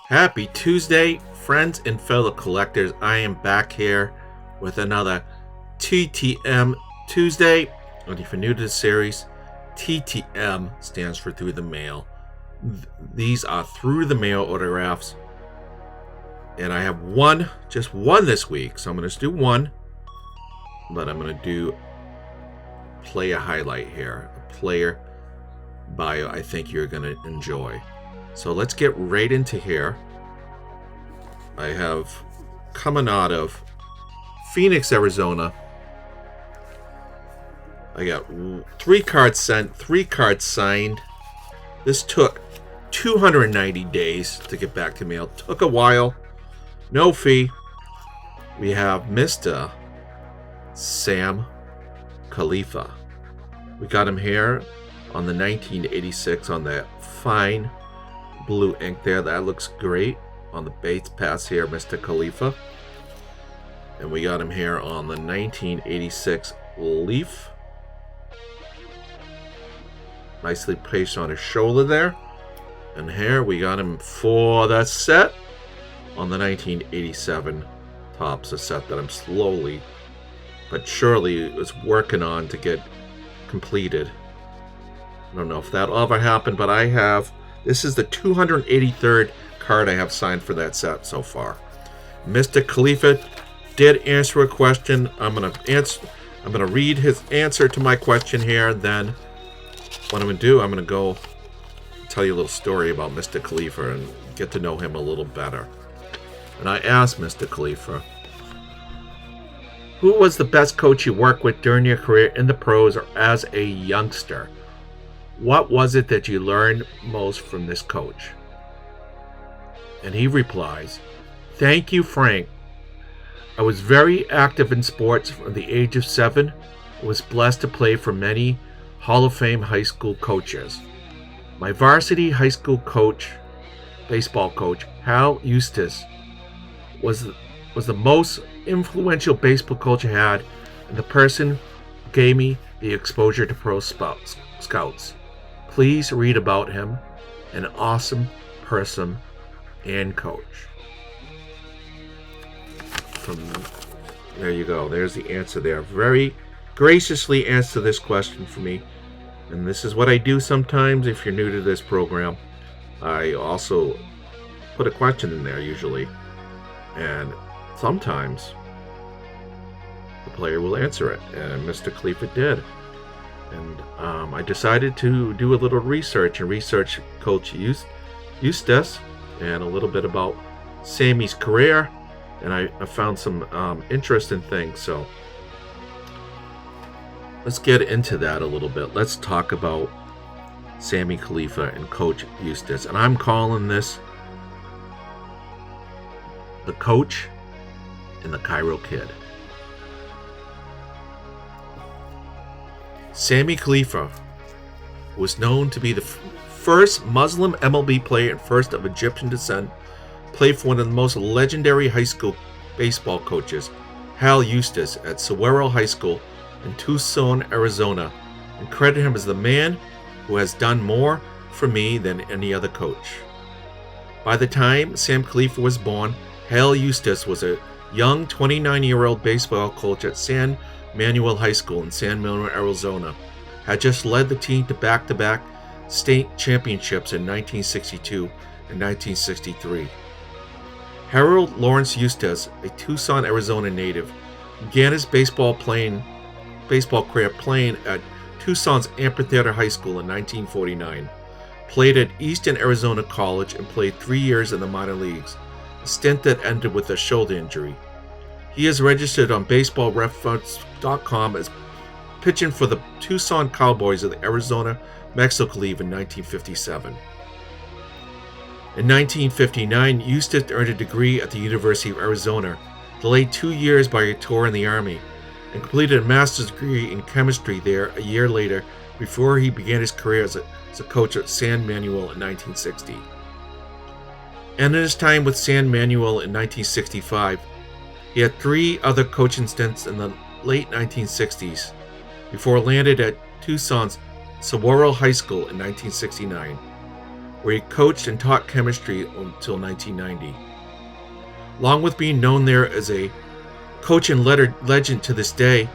Happy Tuesday, friends and fellow collectors. I am back here with another TTM Tuesday. And if you're new to the series, TTM stands for Through the Mail. These are Through the Mail autographs. And I have just one this week. So I'm going to do one. But I'm going to do player highlight here. A player bio I think you're going to enjoy. So let's get right into here. I have coming out of Phoenix, Arizona. I got 3 cards sent, 3 cards signed. This took 290 days to get back to mail. Took a while. No fee. We have Mr. Sam Khalifa. We got him here on the 1986 on that fine blue ink there. That looks great on the base pass here, Mr. Khalifa. And we got him here on the 1986 Leaf. Nicely placed on his shoulder there. And here we got him for the set on the 1987 Topps, a set that I'm slowly but surely was working on to get completed. I don't know if that'll ever happen, but I have. This is the 283rd card I have signed for that set so far. Mr. Khalifa did answer a question. I'm gonna read his answer to my question here. Then what I'm gonna do, I'm gonna go tell you a little story about Mr. Khalifa and get to know him a little better. And I asked Mr. Khalifa, who was the best coach you worked with during your career in the pros or as a youngster? What was it that you learned most from this coach? And he replies, thank you, Frank. I was very active in sports from the age of 7. I was blessed to play for many Hall of Fame high school coaches. My varsity high school coach, baseball coach, Hal Eustice, was the most influential baseball coach I had, and the person who gave me the exposure to pro scouts. Please read about him, an awesome person and coach. There you go. There's the answer there. Very graciously answer this question for me. And this is what I do sometimes if you're new to this program. I also put a question in there usually. And sometimes the player will answer it. And Mr. Khalifa did. And I decided to do a little research and research Coach Eustice and a little bit about Sammy's career. And I found some interesting things. So let's get into that a little bit. Let's talk about Sammy Khalifa and Coach Eustice. And I'm calling this the Coach and the Cairo Kid. Sammy Khalifa was known to be the first Muslim MLB player and first of Egyptian descent, played for one of the most legendary high school baseball coaches, Hal Eustice, at Sahuaro High School in Tucson, Arizona, and credit him as the man who has done more for me than any other coach. By the time Sam Khalifa was born, Hal Eustice was a young 29-year-old baseball coach at San Manuel High School in San Manuel, Arizona, had just led the team to back-to-back state championships in 1962 and 1963. Harold Lawrence Eustice, a Tucson, Arizona native, began his baseball career playing at Tucson's Amphitheater High School in 1949, played at Eastern Arizona College, and played 3 years in the minor leagues, a stint that ended with a shoulder injury. He is registered on BaseballReference.com as pitching for the Tucson Cowboys of the Arizona-Mexico League in 1957. In 1959, Eustice earned a degree at the University of Arizona, delayed 2 years by a tour in the Army, and completed a master's degree in chemistry there a year later before he began his career as a coach at San Manuel in 1960. And in his time with San Manuel in 1965, he had 3 other coaching stints in the late 1960s before landed at Tucson's Sahuaro High School in 1969, where he coached and taught chemistry until 1990. Along with being known there as a coach and legend to this day,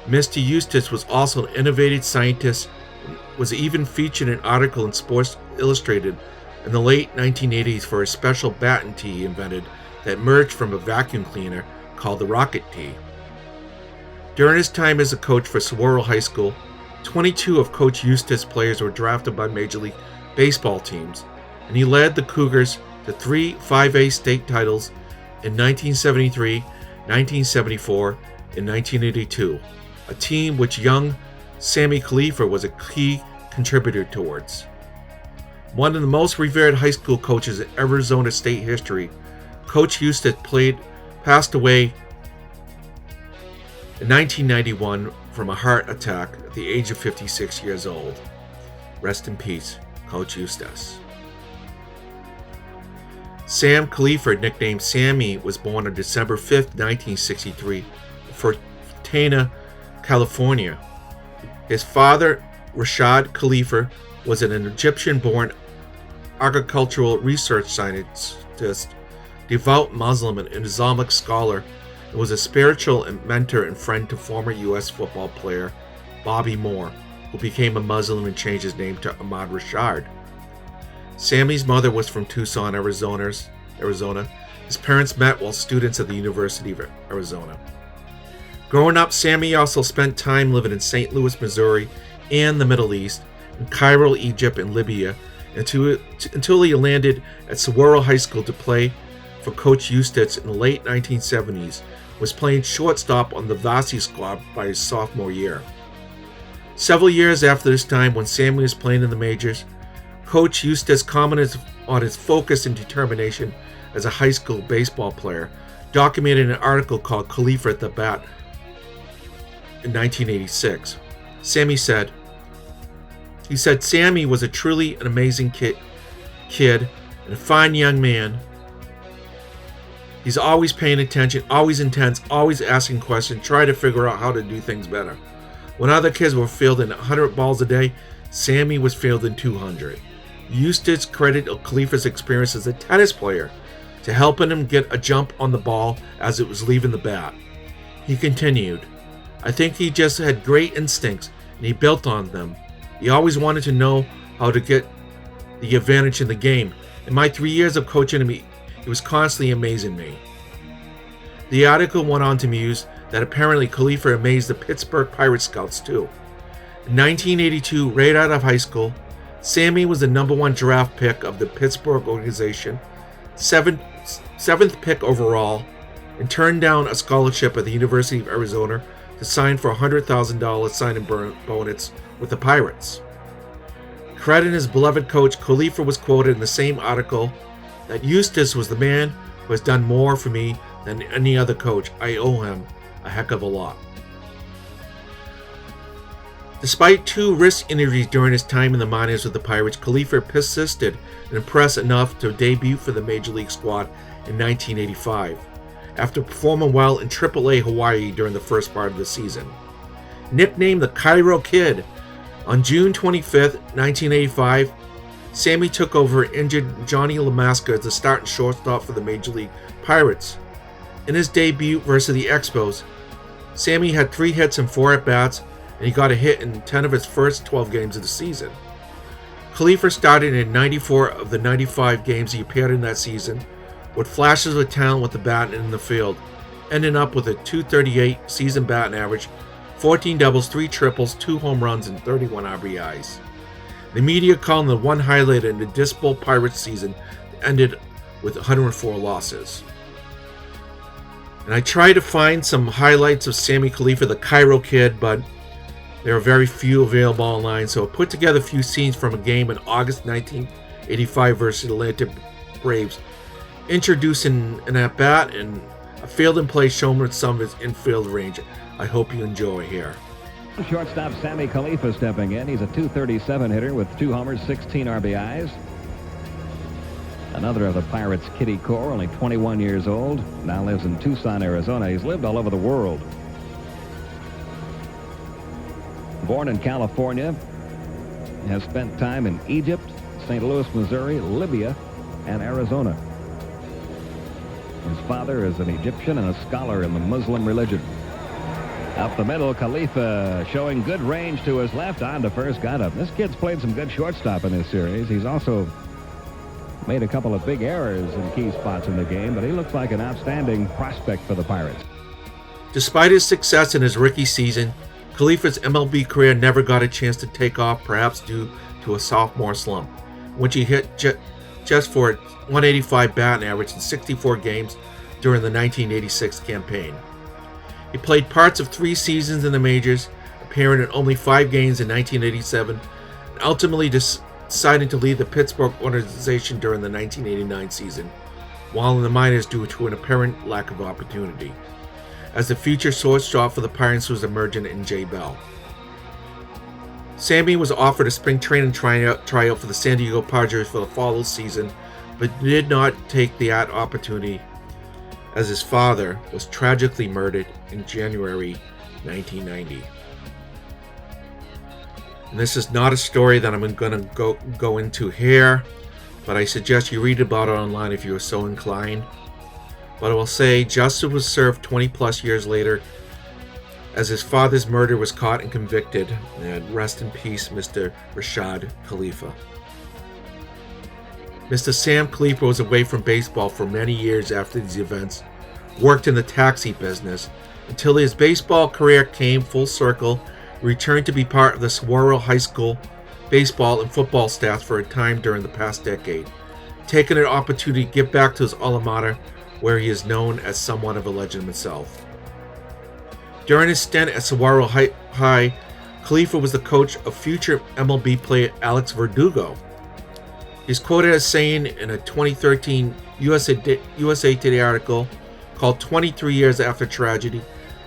Mr. Eustice was also an innovative scientist and was even featured in an article in Sports Illustrated in the late 1980s for a special baton tee he invented that emerged from a vacuum cleaner called the Rocket Tee. During his time as a coach for Sahuaro High School, 22 of Coach Eustice's players were drafted by Major League Baseball teams, and he led the Cougars to 3 5A state titles in 1973, 1974, and 1982, a team which young Sammy Khalifa was a key contributor towards. One of the most revered high school coaches in Arizona state history, Coach Eustice passed away in 1991 from a heart attack at the age of 56 years old. Rest in peace, Coach Eustice. Sam Khalifa, nicknamed Sammy, was born on December 5, 1963, in Fontana, California. His father, Rashad Khalifa, was an Egyptian-born agricultural research scientist, devout Muslim and Islamic scholar, and was a spiritual mentor and friend to former U.S. football player Bobby Moore, who became a Muslim and changed his name to Ahmad Rashad. Sammy's mother was from Tucson, Arizona. His parents met while students at the University of Arizona. Growing up, Sammy also spent time living in St. Louis, Missouri, and the Middle East, in Cairo, Egypt, and Libya, until he landed at Sahuaro High School to play for Coach Eustice in the late 1970s, was playing shortstop on the Varsity squad by his sophomore year. Several years after this time, when Sammy was playing in the majors, Coach Eustice commented on his focus and determination as a high school baseball player, documented in an article called Khalifa at the Bat in 1986. Sammy said, Sammy was a truly an amazing kid and a fine young man. He's always paying attention, always intense, always asking questions, trying to figure out how to do things better. When other kids were fielding 100 balls a day, Sammy was fielding 200. Eustice credited Khalifa's experience as a tennis player to helping him get a jump on the ball as it was leaving the bat. He continued, I think he just had great instincts and he built on them. He always wanted to know how to get the advantage in the game. In my 3 years of coaching him, he was constantly amazing me. The article went on to muse that apparently Khalifa amazed the Pittsburgh Pirates scouts too. In 1982, right out of high school, Sammy was the number 1 draft pick of the Pittsburgh organization, seventh pick overall, and turned down a scholarship at the University of Arizona to sign for a $100,000 signing bonus with the Pirates. Crediting his beloved coach, Khalifa was quoted in the same article that Eustice was the man who has done more for me than any other coach. I owe him a heck of a lot. Despite 2 wrist injuries during his time in the minors with the Pirates, Khalifa persisted and impressed enough to debut for the Major League squad in 1985, after performing well in AAA Hawaii during the first part of the season. Nicknamed the Cairo Kid, on June 25, 1985, Sammy took over injured Johnny Lamasca as the starting shortstop for the Major League Pirates. In his debut versus the Expos, Sammy had 3 hits and 4 at-bats, and he got a hit in 10 of his first 12 games of the season. Khalifa started in 94 of the 95 games he appeared in that season, with flashes of talent with the bat and in the field, ending up with a .238 season batting average, 14 doubles, 3 triples, 2 home runs, and 31 RBIs. The media called him the one highlight in the dismal Pirates season that ended with 104 losses. And I tried to find some highlights of Sammy Khalifa, the Cairo Kid, but there are very few available online, so I put together a few scenes from a game in August 1985 versus the Atlanta Braves, introducing an at-bat and a fielding play showing some of his infield range. I hope you enjoy here. Shortstop Sammy Khalifa stepping in. He's a .237 hitter with 2 homers, 16 RBIs. Another of the Pirates' Kitty Core, only 21 years old, now lives in Tucson, Arizona. He's lived all over the world. Born in California, has spent time in Egypt, St. Louis, Missouri, Libya, and Arizona. His father is an Egyptian and a scholar in the Muslim religion. Up the middle, Khalifa showing good range to his left. On to first, got him. This kid's played some good shortstop in this series. He's also made a couple of big errors in key spots in the game, but he looks like an outstanding prospect for the Pirates. Despite his success in his rookie season, Khalifa's MLB career never got a chance to take off, perhaps due to a sophomore slump, which he hit just for a 185 batting average in 64 games during the 1986 campaign. He played parts of 3 seasons in the majors, appearing in only 5 games in 1987, and ultimately deciding to leave the Pittsburgh organization during the 1989 season, while in the minors due to an apparent lack of opportunity, as the future shortstop for the Pirates was emerging in Jay Bell. Sammy was offered a spring training tryout for the San Diego Padres for the following season, but did not take the opportunity, as his father was tragically murdered in January 1990. And this is not a story that I'm going to go into here, but I suggest you read about it online if you are so inclined. But I will say justice was served 20 plus years later, as his father's murder was caught and convicted. And rest in peace, Mr. Rashad Khalifa. Mr. Sam Khalifa was away from baseball for many years after these events, worked in the taxi business, until his baseball career came full circle, returned to be part of the Sahuaro High School baseball and football staff for a time during the past decade, taking an opportunity to give back to his alma mater, where he is known as somewhat of a legend himself. During his stint at Sahuaro High, Khalifa was the coach of future MLB player Alex Verdugo. He's quoted as saying in a 2013 USA Today article called 23 Years After Tragedy,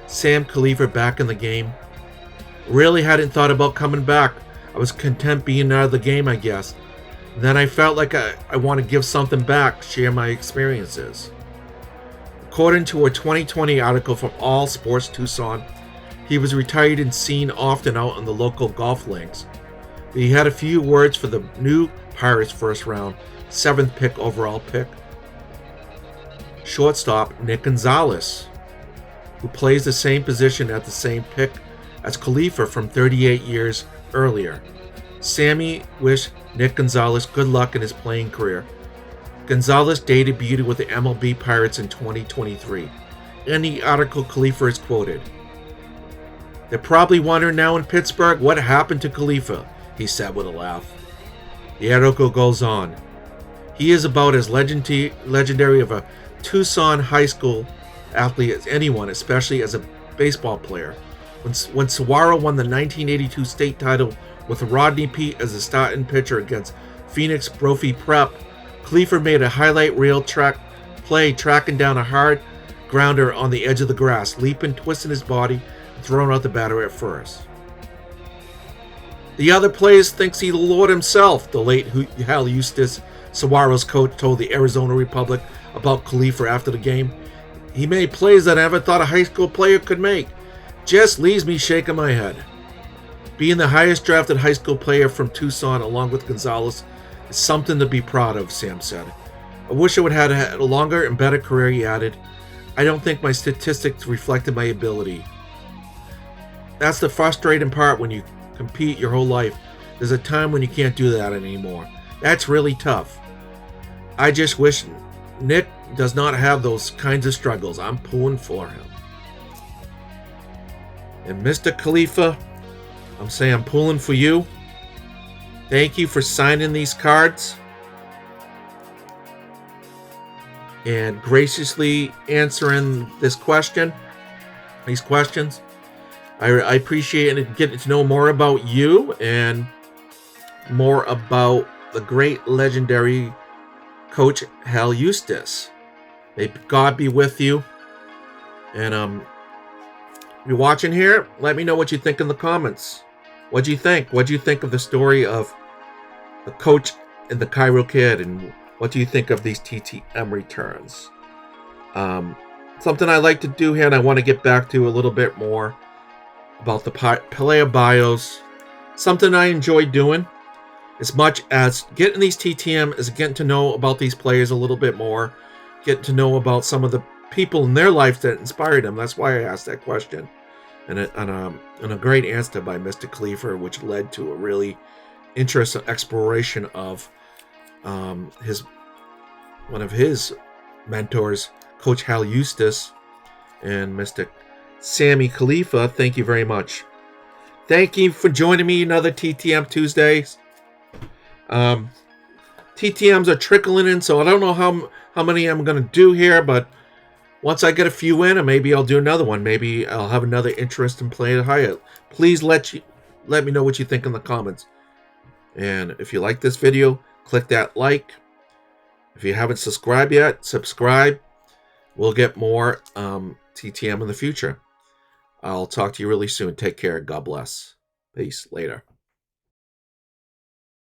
Sam Khalifa back in the game. Really hadn't thought about coming back. I was content being out of the game, I guess. Then I felt like I want to give something back, share my experiences. According to a 2020 article from All Sports Tucson, he was retired and seen often out on the local golf links. But he had a few words for the new Pirates first round, 7th pick overall pick, shortstop Nick Gonzalez, who plays the same position at the same pick as Khalifa from 38 years earlier. Sammy wished Nick Gonzalez good luck in his playing career. Gonzalez debuted with the MLB Pirates in 2023. In the article, Khalifa is quoted. "They're probably wondering now in Pittsburgh what happened to Khalifa," he said with a laugh. The article goes on. He is about as legendary of a Tucson high school athlete as anyone, especially as a baseball player. When Sahuaro won the 1982 state title with Rodney Peete as the starting pitcher against Phoenix Brophy Prep, Khalifa made a highlight reel play tracking down a hard grounder on the edge of the grass, leaping, twisting his body, and throwing out the batter at first. "The other players thinks he the Lord himself," the late Hal Eustice, Sahuaro's coach, told the Arizona Republic about Khalifa after the game. "He made plays that I never thought a high school player could make. Just leaves me shaking my head." Being the highest drafted high school player from Tucson along with Gonzalez is something to be proud of, Sam said. "I wish I would have had a longer and better career," he added. "I don't think my statistics reflected my ability." That's the frustrating part when you compete your whole life. There's a time when you can't do that anymore. That's really tough. I just wish Nick does not have those kinds of struggles. I'm pulling for him. And Mr. Khalifa, I'm saying I'm pulling for you. Thank you for signing these cards and graciously answering these questions. I appreciate it, getting to know more about you and more about the great legendary Coach Hal Eustice. May God be with you. And if you're watching here, let me know what you think in the comments. What do you think? What do you think of the story of the coach and the Cairo Kid? And what do you think of these TTM returns? Something I like to do here, and I want to get back to a little bit more about the player bios. Something I enjoy doing. as much as getting these TTM is getting to know about these players a little bit more, getting to know about some of the people in their life that inspired them. That's why I asked that question. And a great answer by Mr. Khalifa, which led to a really interesting exploration of one of his mentors, Coach Hal Eustice, and Mr. Sammy Khalifa. Thank you very much. Thank you for joining me another TTM Tuesdays. TTMs are trickling in, so I don't know how many I'm going to do here, but once I get a few in, and maybe I'll do another one. Maybe I'll have another interest in playing higher. Please let me know what you think in the comments. And if you like this video, click that like. If you haven't subscribed yet, subscribe. We'll get more TTM in the future. I'll talk to you really soon. Take care. God bless. Peace. Later.